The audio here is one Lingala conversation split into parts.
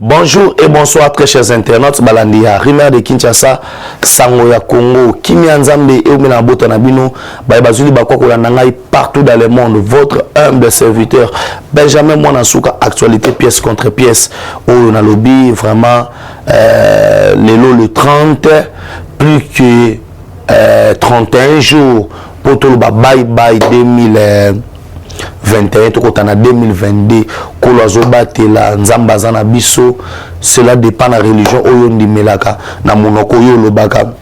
Bonjour et bonsoir très chers internautes. Balandia, Rimer de Kinshasa, Sangoya Congo, Kimi Nzambe et Oumena Botanabino, Baibazuli Bakoko Lanangai partout dans le monde. Votre humble serviteur, Benjamin Mwanasuka, actualité pièce contre pièce. On a lobby vraiment le 30, plus que 31 jours pour tout le bye bye 2021 tout en 2022 kolozobatela nzamba zana biso. Cela dépend de la religion oyo ndimelaka na monoko oyo lobaka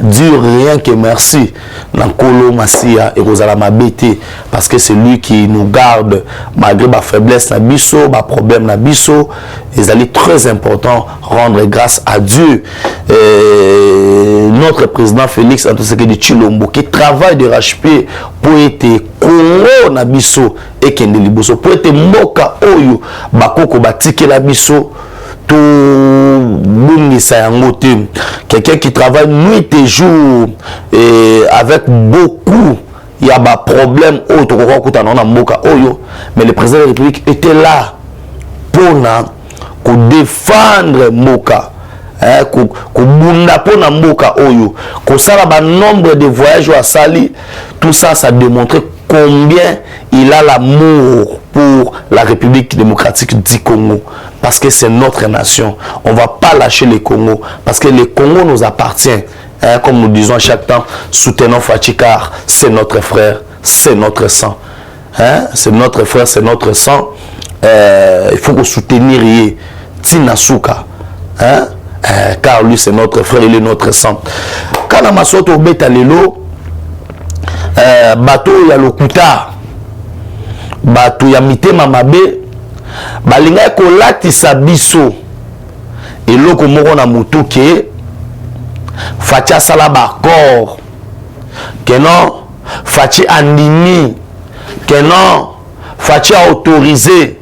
dire rien que merci na kolo masia et kozala mabete parce que c'est lui qui nous garde malgré ma faiblesse na biso ba problème na biso. Les alliés très important rendre grâce à Dieu. Notre président Félix Antoine Tshilombo qui travaille de racheter pour être Congo na biso et kende liboso pour être mboka oyo bakoko batike la biso tout quelqu'un qui travaille nuit et jour et avec beaucoup il y a des problèmes mais le président de la République était là pour défendre Moka. Nombre de voyages à Sali, tout ça, ça démontre combien il a l'amour pour la République démocratique du Congo. Parce que c'est notre nation. On ne va pas lâcher le Congo. Parce que le Congo nous appartient. Comme nous disons à chaque temps, soutenons Fachikar, c'est notre frère, c'est notre sang. C'est notre frère, c'est notre sang. Il faut soutenir Tinasuka. Car lui c'est notre frère, il est notre sang. Quand on a sauté au Betalelo, bateau ya lokuta, bateau ya mitema mabe, balinga ko latisa biso, et loko moko na mutu ke, fatia sala bakor, que non, fatia andini, que non, fatia autorisé,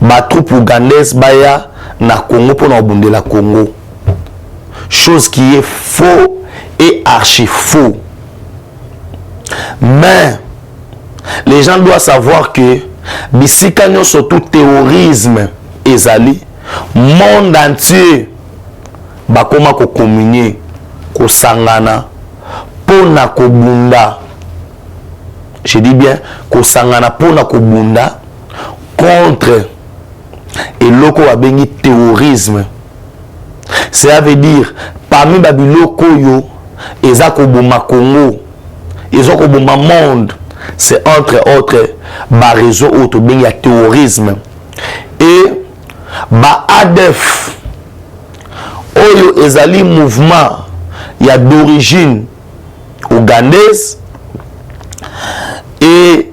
ba troupe ougandaise baya, na Congo pour nous la Congo. Chose qui est faux et archi faux. Mais les gens doivent savoir que bisikano surtout terrorisme ezali monde entier bakoma ko communier ko sangana pona ko bunda. Je dis bien ko sangana pona ko bunda contre et loko a bengi terrorisme. Ça veut dire parmi babiloko yo ezako boma Congo, ezako boma monde, c'est entre autres ba réseau auto bengi ya terrorisme et ba ADF oyo ezali mouvement ya d'origine ougandaise et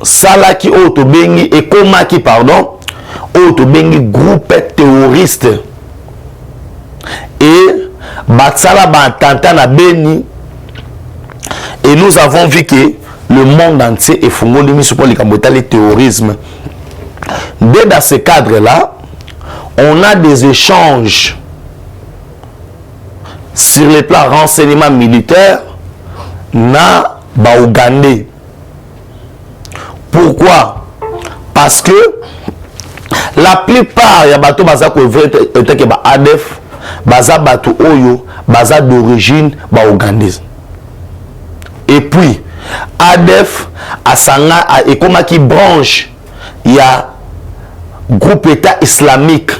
salaki auto bengi et komaki pardon auto bengi groupe terroriste et batsala batanta na Beni et nous avons vu que le monde entier est fongoli miso pour le terrorisme. Dès dans ce cadre là on a des échanges sur les plans renseignement militaire na ba Ougandais. Pourquoi? Parce que la plupart ya bato baza ko était que ba ADF baza bato oyo baza d'origine ba ougandaise. Et puis ADF asanga et comme qui branche ya groupe état islamique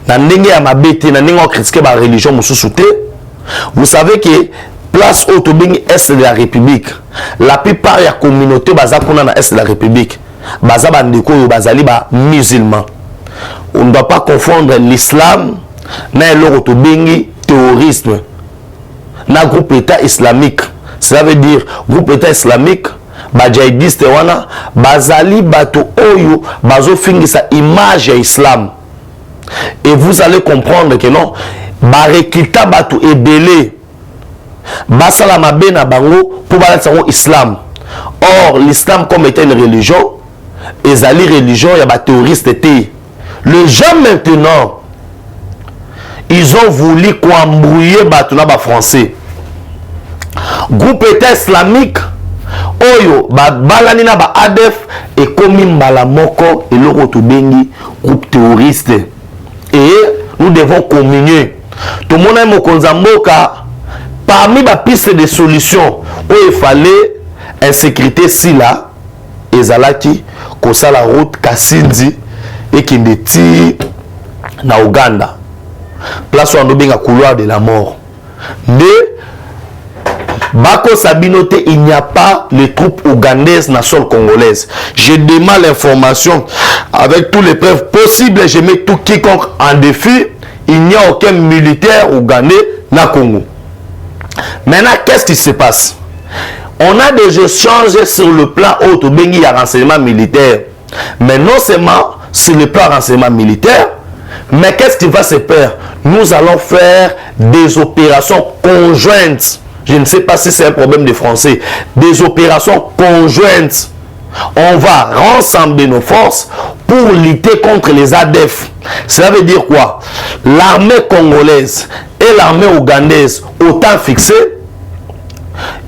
na ndenge ya mabete na ndenge on critiquer ba religion mususu te. Vous savez que place autobing est de la République, la plupart ya communauté baza kuna na est de la République baza bandeko yo bazali ba musulmans. On ne doit pas confondre l'islam na l'autre bengi terrorisme na groupe état islamique. Cela veut dire groupe état islamique ba djihadiste wana bazali bato oyo bazo fingisa image ya islam. Et vous allez comprendre que non ba rekita bato ebele basala mabe na bango pour balatsa islam. Or l'islam comme étant une religion ezali religion ya ba terroriste té. Les gens maintenant ils ont voulu embrouiller bato na ba français. Groupe état islamique oyo balani na ba ADF ekomi mbala moko eloko tobengi groupe terroriste et nous devons communier. Tout le monde mokonzi mboka parmi ba piste de solutions où il fallait insécurité si là ezalaki kosa la route Kasindi et Kindeti na Uganda place où on benga couloir de la mort. Mais Bako Sabinote, il n'y a pas les troupes ougandaises na sol congolaise. Je demande l'information avec tous les preuves possibles. Je mets tout quiconque en défi. Il n'y a aucun militaire ougandais na Congo. Maintenant, qu'est-ce qui se passe? On a des échanges sur le plan haut bengi à renseignement militaire. Mais non seulement sur le plan renseignement militaire, mais qu'est-ce qui va se faire? Nous allons faire des opérations conjointes. Je ne sais pas si c'est un problème de français. Des opérations conjointes. On va rassembler nos forces pour lutter contre les ADF. Cela veut dire quoi? L'armée congolaise et l'armée ougandaise, au temps fixé,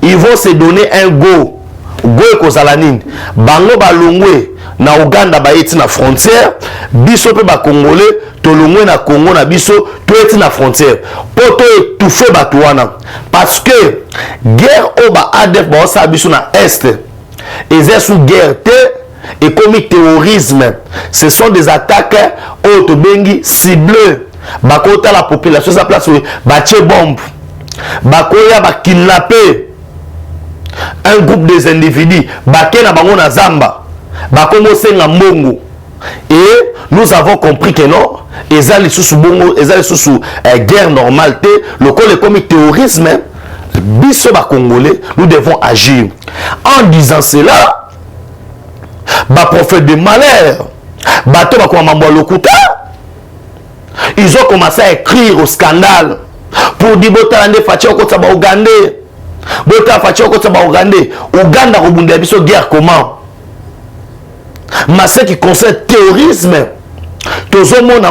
ils vont se donner un go. Go et Kozalanine. Bango balongwe na Uganda ba eti na frontière. Biso pe ba Congolais, tolongwe na Congo na biso, to eti na frontière. Poto étouffer batuana. Parce que guerre au ba ADF ba osa biso na est. Et sous guerre et comme terrorisme. Ce sont des attaques autobengi ciblées. Bakota la population sa place bache bombe. Bakoya ba kidnapper un groupe des individus. Bakena bango na zamba. Bakomo senga mbongo. Et nous avons compris que non, ezali sous bongo, ezali sous guerre normale, le col comme terrorisme, biso ba congolais, nous devons agir. En disant cela, ba prophète de malheur, bato ba komamba lokuta, ils ont commencé à écrire au scandale pour dire botalande fachi okota ba Ougandais. Bota fachi okota ba Ougandais. Uganda robunda biso guerre comment? Mais ce qui concerne le terrorisme, tout le monde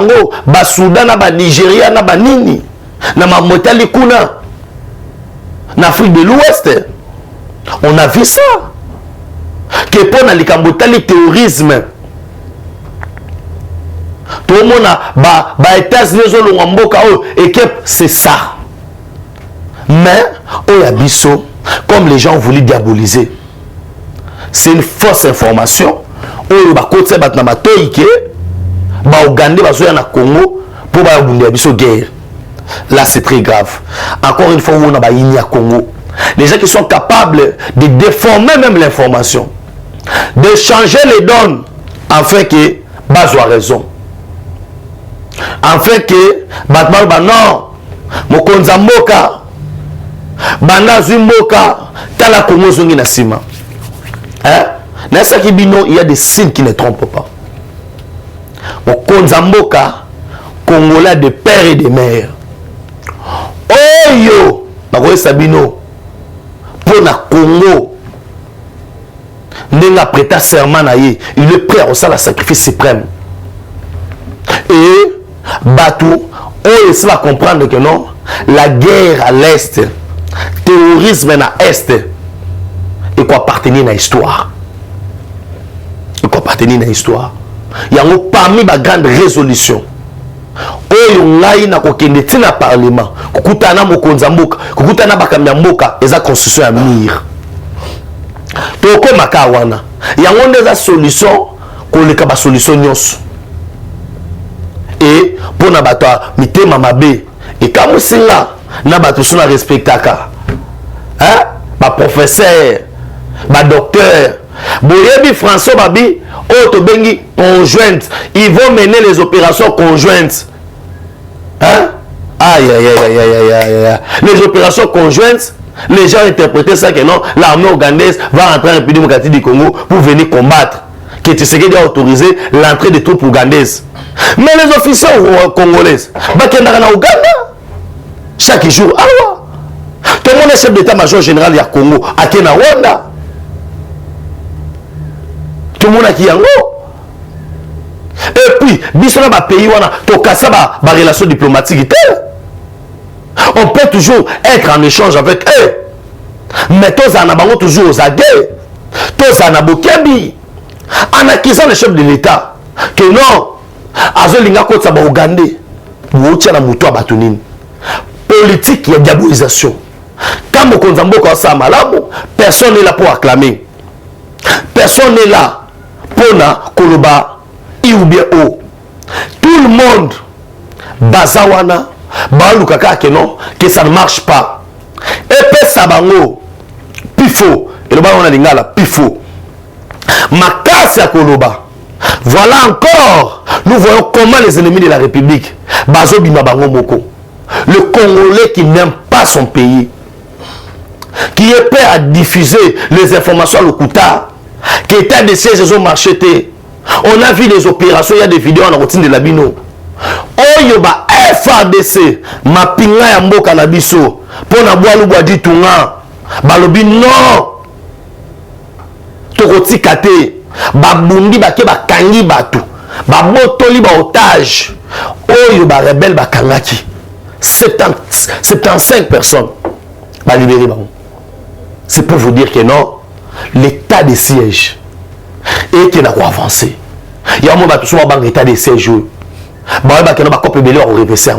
ba Soudan, ba Nigeria, ba Nini, na Motali Kuna, en Afrique de l'Ouest, on a vu ça. Que pour le terrorisme, tout le monde ba États-Unis, et que c'est ça. Mais au Abisso, comme les gens voulaient diaboliser, c'est une fausse information. Oyo ba kotse bat na matoike ba Ougandais bazoya na Congo pour ba bundia biso guerre. Là c'est très grave. Encore une fois on a ba yini à Congo. Les gens qui sont capables de déformer même l'information, de changer les donnes afin que bazo a raison. Afin que batmal ba non mokonza mboka banda zimboka tala Congo zongi na sima. Hein? Il y a des signes qui ne trompent pas. Au Konzamboka, Congolais de père et de mère. Oh yo, Maroé Sabino, pour la Congo, n'a prêté serment, il est prêt à faire le sacrifice suprême. Et Batou, oh, il va comprendre que non, la guerre à l'est, terrorisme à l'est, et quoi appartenir à l'histoire. Appartenir à l'histoire. Il y a parmi les grandes résolutions. Oyo ngai na kokende tina parlement. Kokutana mokonza mboka, kokutana bakamya mboka eza constitution ya mire. Toko makawana. Yango ndeza solution koleka ba solution nyonso. Et pour na bato mitema mabe et comme singa na bato sona respectaka. Hein? Ba professeur, ba docteur, Boyebi François Babi, Bengi conjointe. Ils vont mener les opérations conjointes. Hein? Aïe, aïe, aïe, aïe, aïe, aïe. Les opérations conjointes, les gens interprétaient ça que non, l'armée ougandaise va rentrer en République démocratique du Congo pour venir combattre. Que Tshisekedi a autorisé l'entrée des troupes ougandaises. Mais les officiers congolais, Bakendara na Ouganda, chaque jour, alors, tout le monde est chef d'état-major général du Congo, à Kenya, Rwanda. Tout le monde a qui yango. Et puis, bisona ba pays wana to kasa ba relation diplomatique. On peut toujours être en échange avec eux. Mais tous en abango toujours aux aguets. Tous en abokebi. En accusant le chef de l'État que non, azolinga kota ba Ougandais. Woutia na muto abatunini. Politique, il y a diabolisation. Quand mon konzambo ça malamu, personne n'est là pour acclamer. Personne n'est là pour na koloba i ou bien o. Tout le monde bazawana balukaka que non, que ça ne marche pas. Et puis sabango pifo, et le bas on a lingala pifo. Makasi ya koloba. Voilà encore, nous voyons comment les ennemis de la République bazo bima bango moko. Le Congolais qui n'aime pas son pays, qui est prêt à diffuser les informations à l'Okuta, qui est à des sièges ont marché. On a vu les opérations, il y a des vidéos en la routine de la Bino. Oyoba FADC, ma pinga ya mboka na biso, pour na boalu boadi tunga, balobi non, tokoti kate, babundi bake bakangi batu, babotoli ba otage, oyoba rebelle bakangaki. 75 personnes va libérer. C'est pour vous dire que non, l'état de siège et qu'il n'a pas avancé. Il y a un moment où on a l'état de siège. Il y a un moment où on a reversé.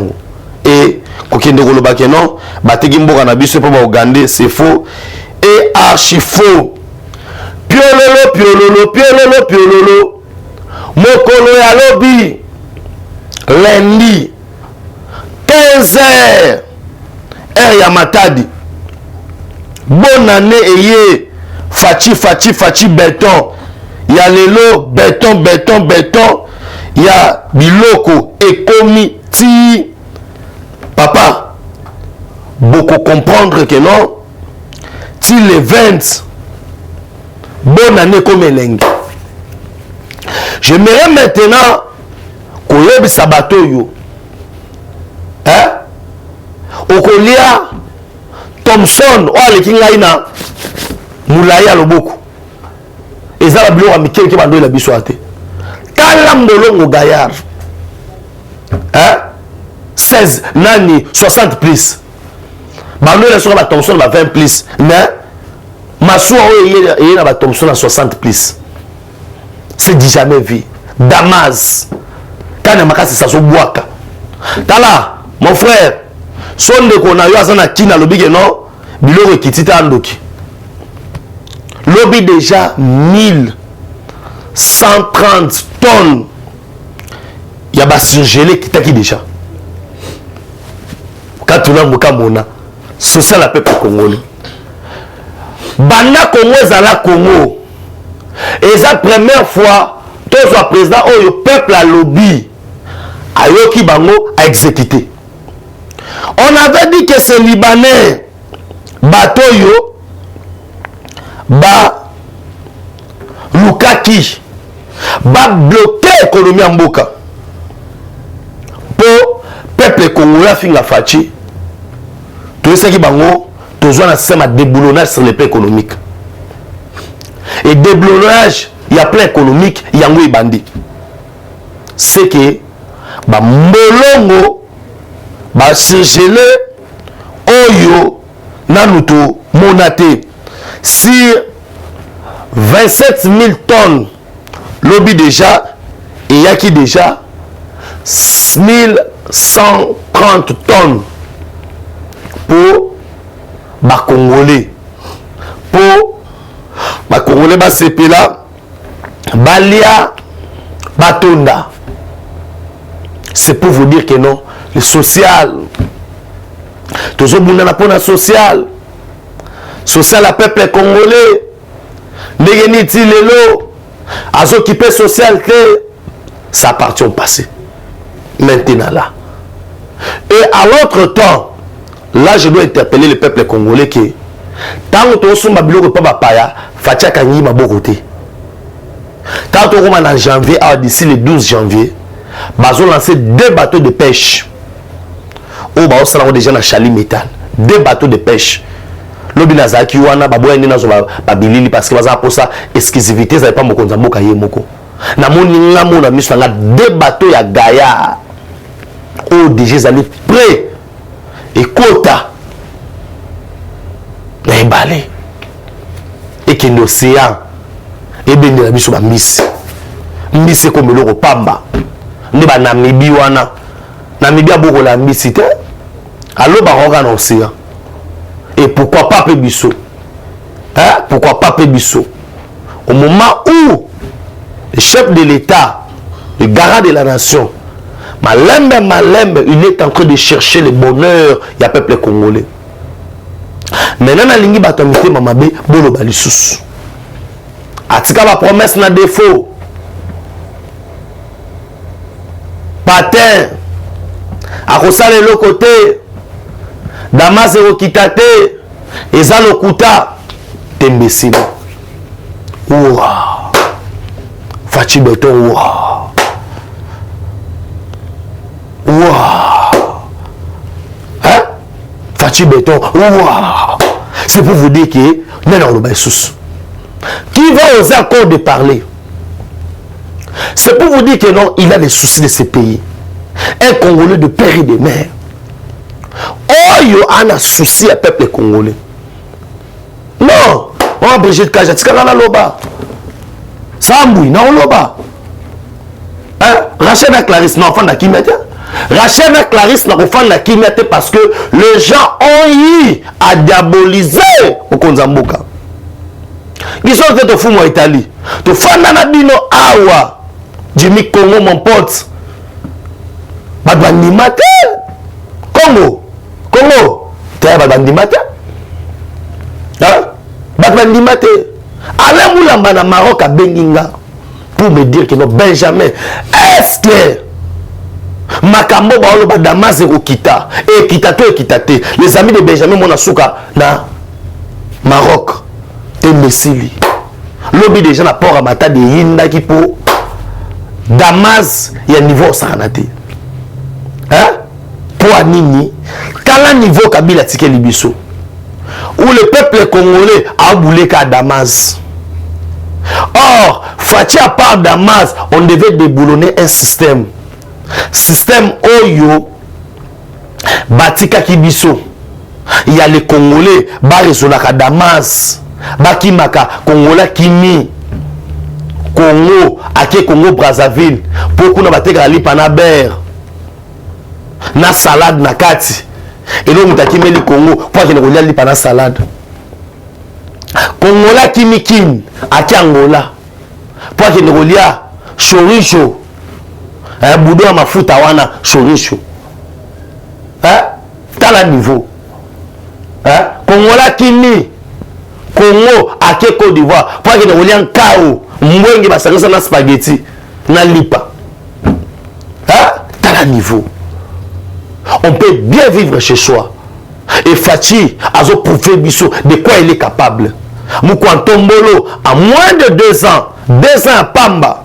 Et quand on a dit que non, c'est faux et archi faux. Piololo, piololo, piololo, piololo. Mokolo ya lobby. Lundi. 15h, heure ya Matadi. Bonne année et Fachi béton. Il y a lelo béton. Il y a biloko ekomi ti. Papa, beaucoup comprendre que non. Ti les 20. Bonne année comme elengi. J'aimerais maintenant koyebi sabato yo. Okolia Thompson o aleki ngai na mulaya loboko ezala bilo wa mikele ke bando la biso ate kala mbolo Gaillard 16 nani 60 plus bando la sur ba Thompson ba 20 plus mais maso o na ba Thompson à 60 plus c'est dit jamais vu Damas kana makasi ça so boaka tala mon frère sonde kona yo azana kina lobi ke non biloko kitita ndoki lobi déjà 1130 tonnes ya ba surgelé kitaki déjà quand on a moka mona social la peuple congolais banda Congo ezala Congo et la première fois tous les président oyo peuple a lobby ayoki bango a exécuté. On avait dit que ces Libanais Batoyo ba Lukaki ba bloquer l'économie en Mboka pour peuple congolais finga fachi tout ce qui bango tous on a système de déboulonnage sur le plan économique et déboulonnage il y a plein économique il y a un bandit c'est que ba molongo ba surgelé oyo nanuto monate sur 27 000 tonnes lobby déjà et y a qui déjà 1130 tonnes pour ba congolais ba sepela balia batonda. C'est pour vous dire que non, le social, toujours bouna pour la social à peuple congolais, n'égéniti lelo, à s'occuper social que ça appartient au passé. Maintenant là. Et à l'autre temps, là je dois interpeller le peuple congolais que tant que tu as biloko pa bapaya, fatia kanyi mabokote. Quand on est en janvier, d'ici le 12 janvier, ils ont lancé 2 bateaux de pêche. Ils ont déjà dans Chali Métal. 2 bateaux de pêche. Lobi nazaki wana baboyende nazo babilili parce que baza pour ça exclusivité ça pas mokonza mboka ye moko. Na moni ngamo na miso nga 2 bateaux ya Gaillard. Oh déjà ils allaient prêt et quota. Na balé. Et que l'océan ebende la biso ba mbisi mbisi ko meloko pamba nde ba Namibie wana Namibie boko la mbisi te allo ba roga na océan et pourquoi pas Pébisso hein pourquoi pas Pébisso au moment où le chef de l'État le garant de la nation Malembe il est en train de chercher le bonheur du peuple congolais maintenant na lingi bato mitema mabe bolo balisusu atika ba promesse na défaut patin akosala le côté Damas ekokita te eza lokuta tembesili ouah Fachi Beton ouah ouah hein Fachi Beton ouah c'est pour vous dire que non qui va oser encore de parler c'est pour vous dire que non il a des soucis de ce pays un Congolais de père et de mère Oyo a un souci à peuple congolais. Non, on a Brigitte Kaja, tu as loba. Samboui, non loba. Rachel et Clarisse, non, fan qui mette. Rachel et Clarisse, non, fan qui mette parce que les gens ont eu à diaboliser au Konzamboka. Ils sont fait au fou moi Italie. Tu fan nanabino awa. Jimmy Congo mon pote. Badwani mate. Congo. Congo, tu as bandit matin. Bandit matin. Alain Moulamba na Maroc à Benginga pour me dire que non, Benjamin, est-ce que Makambo Baolo Damas et Kita et Kitato et Kitate, les amis de Benjamin Monasuka na Maroc, Tembesili. Lobby déjà na port à Mata de Yinda qui pour Damas, il y a niveau Saranate. Hein? Pour Anini. Quel niveau Kabila tike libiso où le peuple congolais a boulé qu'à Damas. Or, Fachi à part Damas, on devait déboulonner un système. Système Oyo Batika Kibiso. Il y a les Congolais, Barisonaka Damas, Bakimaka, Congolais Kimi, Congo, Ake Congo Brazzaville, pour qu'on a battu à l'Ipanaber. Na salade na kati et donc mutaki meli Congo pour que ne li pana salade Congola kimikin aki Angola pour que ne lia chorizo boudou mafuta wana chorizo tala niveau Congola kimi Congo aki Côte d'Ivoire pour que ne lia nkao mwenge basangisa na spaghetti na lipa tala niveau. On peut bien vivre chez soi. Et Fachi a prouvé de quoi il est capable. Moukwantombolo, à moins de 2 ans, 2 ans à Pamba,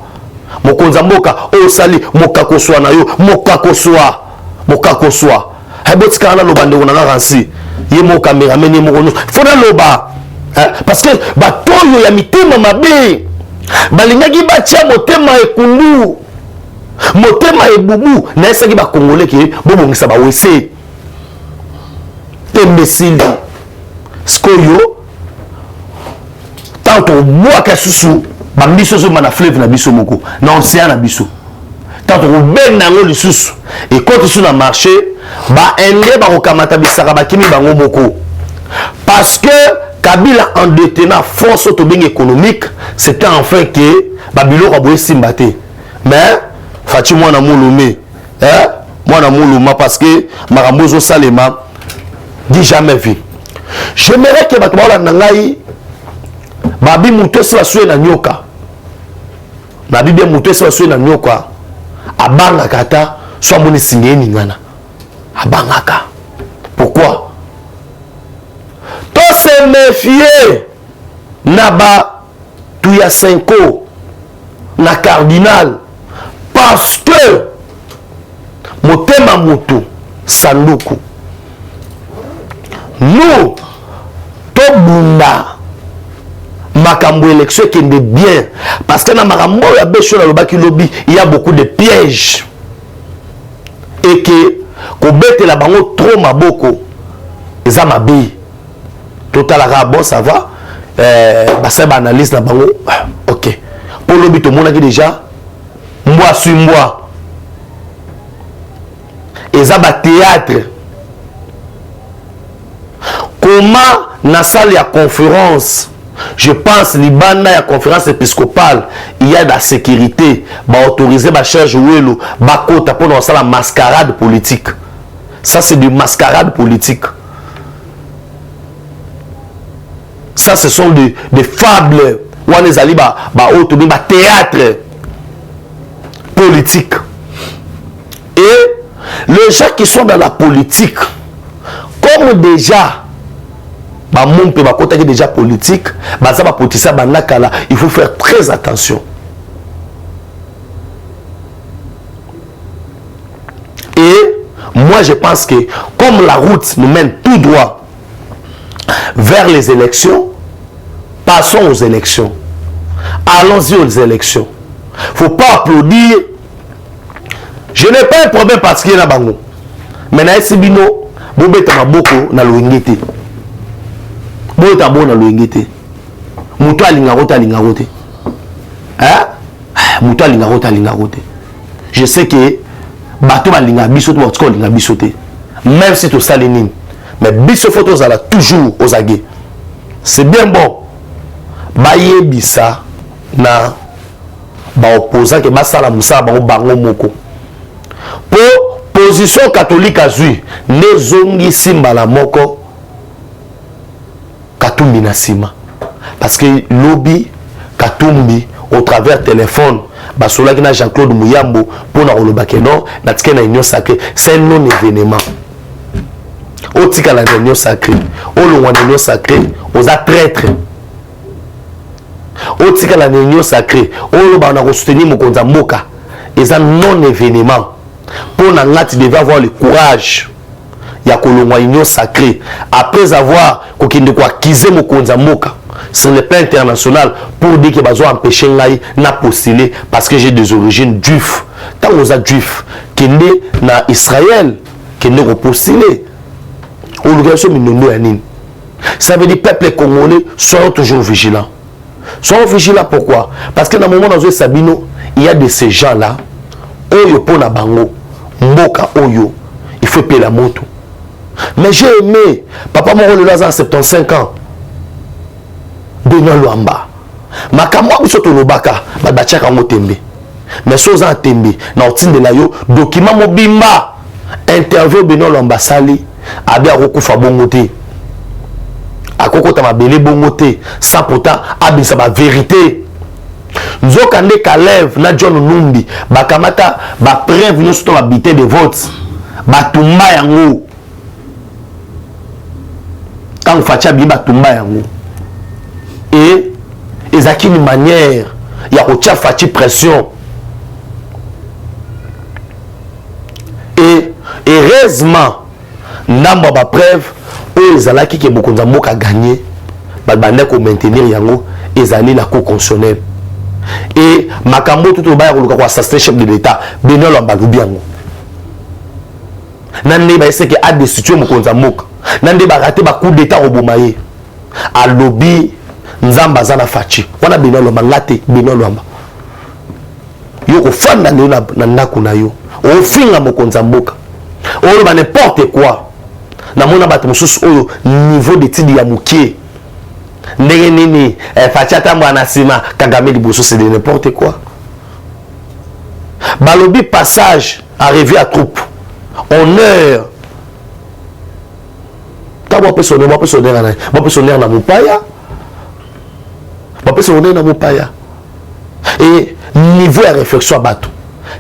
Mokonzamboka, Osali, Mokakoswa Nayo, Mokakoswa, Mokakoswa. Hebotkana Lobande Ransi, Yemo Kameramen, Yemo Foda Loba. Parce que, Batoyo Yamitema Mabe, Balingagi Batia Motema Ekundu. Motema et boubou na esaki ba congolais ki bobongisa ba wese tembesili skoyo tanto boa ka susu ba biso zo na fleuve na biso moko na océan na biso tanto ko ben na ngo lisusu et quand sur na marché ba ende ba kokamata bisaka ba kimi bango moko parce que Kabila en détenant force autobing économique c'était enfin que babilo ka boye simbate mais Fachi moi na moulumé moi na mouluma parce que Marambozo Salema dit jamais vu. J'aimerais que Batouala Nangaï Babi Mouté soit soué na nyoka. Babi bien Mouté soit soué na nyoka. Abanga kata soit mon signé ningana. Abangaka. Pourquoi? Tout se méfier Naba Touya Senko na cardinal. Parce que Motema Moto Sanduku nous Tobunda Makambo élection qui est bien parce que dans Makambo il y a beaucoup de pièges et que Kobete la bango trop maboko eza mabe total bon ça va bah ça analyse la bango ok pour le but monde qui déjà moi sur moi et ça va théâtre comment na salle ya conférence je pense libanda ya conférence épiscopale il y a de la sécurité ba autoriser ba charge welo ba kota pour dans la mascarade politique ça c'est du mascarade politique ça ce sont des fables ou les ali ba autobi ba théâtre politique et les gens qui sont dans la politique comme déjà bah mon peu bah côté déjà politique bah ça va politicien bah nakala il faut faire très attention et moi je pense que comme la route nous mène tout droit vers les élections passons aux élections allons-y aux élections faut pas applaudir je n'ai pas un problème parce qu'il y a bango mais na esibino bobeta maboko na loingete bota bona loingete muto alinga rote hein muto alinga rote je sais que bato balinga biso to batko linga biso te même si to salinine mais biso photos ala toujours aux aguets c'est bien bon bayebisa na ba opposant que basala musala bango moko pour position catholique azui nezongi simbala moko Katumbi na sima parce que lobby Katumbi au travers téléphone basola ki na Jean-Claude Mouyambo pour na oloba ke non na tike na union sacrée c'est non événement au tika la union sacrée au loin de union sacrée aux traîtres au tika la union sacrée au loba na ko soutenir mokonza mboka et un non événement pour na ngati devait avoir le courage ya kolongwa union sacrée après avoir kokinde ko acquiser mokonza mboka sur le plan international pour dire que bazo empêcher ngai na postuler parce que j'ai des origines juives tant aux juifs qui né na Israël qui ne postuler au l'organisation minono yanine ça veut dire peuple congolais soyons toujours vigilants pourquoi parce que dans le moment dans Sabino il y a de ces gens là oyo pona bango mboka oyo il faut payer la moto mais j'ai aimé papa moko le laza 75 ans Benoît Luamba makamwa biso to lobaka badachaka ngo tembe mais soza tembe na otinde la yo document mobimba interview Benoît Luamba sali abia kokufa bongo te akokota mabele bongo te sans pourtant abisa ba vérité nzokande Kalev na John Numbi bakamata ba preuve nyonso to babité de vote batumba yango tant facha bi batumba yango et ezaki une manière ya kotia fachi pression et heureusement ndamba ba preuve oyo ezalaki ke bokonza mboka gagné babande ko maintenir yango ezali la cour constitutionnelle et makambo tout baya koluka ko assassiner chef de l'état Benoît Luamba lobi yango nande ba ese ke a destituer mokonza mboka nande ba rater ba coup d'état obomaye a lobby nzamba zana fachi wana Benoît Luamba ngate Benoît Luamba yo ko fanda na ndako na yo ofinga mokonza mboka oyo ba n'importe quoi na mona bato mususu oyo niveau d'étude ya mukie ndenge nini fachi atambwa na sima Kagame liboso c'est de n'importe quoi balobi passage arrivé à troupe honneur tabo personne na mupaya et niveau de réflexion à bateau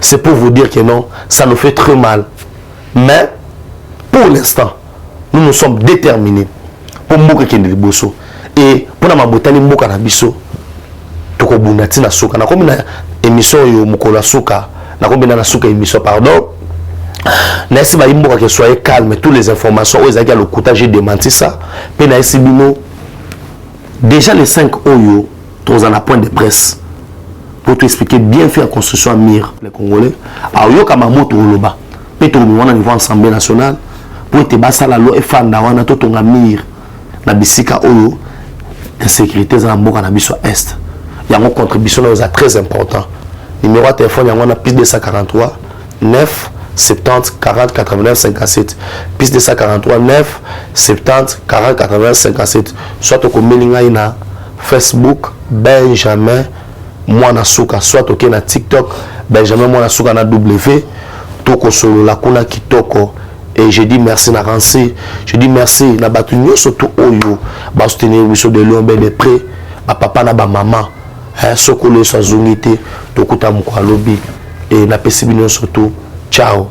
c'est pour vous dire que non ça nous fait très mal mais pour l'instant nous nous sommes déterminés pour mboka kende liboso et pour na mabotali mboka na biso toko bunati na soka na komi na émission yo mukola soka na komi na soka émission pardon na esi ba mboka que soyez calme toutes les informations aux aga le kota j'ai démenti ça pe na esi bino déjà les 5 oyo tous en point de presse pour te expliquer bien fait la construction à Mir les Congolais a yo kama moto loba pe to mi wana niveau assemblée nationale pour te basa la loi e fanda wana to tonga Mir na bisika oyo de sécurité za mboka na biso est Il y a une contribution très important. Numéro de téléphone, il y a un plus 243 9 70 40 89 57. Plus 243 9 70 40 89 57. Soit au Melinga na Facebook Benjamin Mwanasuka, soit au na TikTok Benjamin Mwanasuka na W. Toko solo la kuna kitoko. Et je dis merci na Rancy. Je dis merci na batu nyoso to oyo ba soutenir biso de Lion de près ba papa na ba maman. Sokolo so zungité to kuta mko lobi et na pesi bino surtout. Ciao.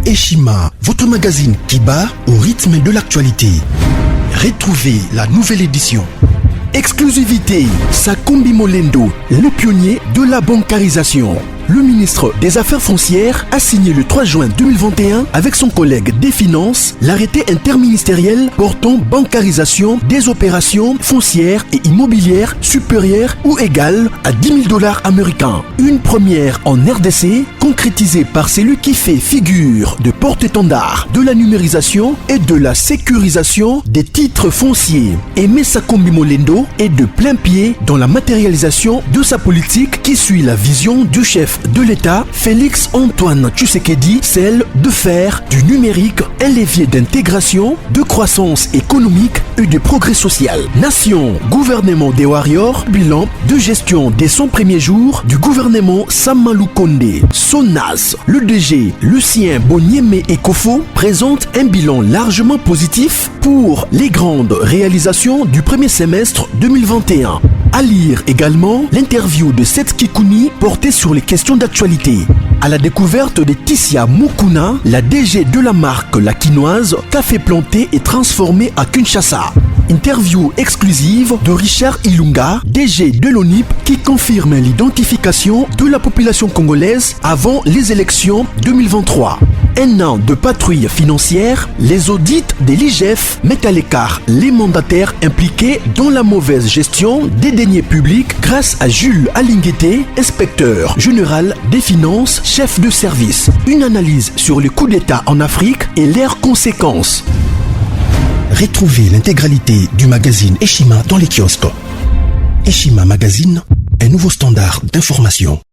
Eshima, votre magazine qui bat au rythme de l'actualité. Retrouvez la nouvelle édition. Exclusivité, Sakombi Molendo, le pionnier de la bancarisation. Le ministre des Affaires foncières a signé le 3 juin 2021 avec son collègue des Finances l'arrêté interministériel portant bancarisation des opérations foncières et immobilières supérieures ou égales à 10 000 $ américains. Une première en RDC concrétisée par celui qui fait figure de porte-étendard de la numérisation et de la sécurisation des titres fonciers. Aimé Sakombi Molendo est de plein pied dans la matérialisation de sa politique qui suit la vision du chef de l'État, Félix Antoine Tshisekedi, celle de faire du numérique un levier d'intégration, de croissance économique et de progrès social. Nation, gouvernement des warriors, bilan de gestion dès son premier jour du gouvernement Samalou Kondé. Sonas, le DG Lucien Boniemé Ekofo présente un bilan largement positif pour les grandes réalisations du premier semestre 2021. À lire également l'interview de Seth Kikouni portée sur les questions d'actualité. À la découverte de Tissia Mukuna, la DG de la marque La Quinoise, café planté et transformé à Kinshasa. Interview exclusive de Richard Ilunga, DG de l'ONIP, qui confirme l'identification de la population congolaise avant les élections 2023. Un an de patrouille financière, les audits de l'IGF mettent à l'écart les mandataires impliqués dans la mauvaise gestion des deniers publics grâce à Jules Alinguete, inspecteur général des finances, chef de service. Une analyse sur les coups d'État en Afrique et leurs conséquences. Retrouvez l'intégralité du magazine Eshima dans les kiosques. Eshima Magazine, un nouveau standard d'information.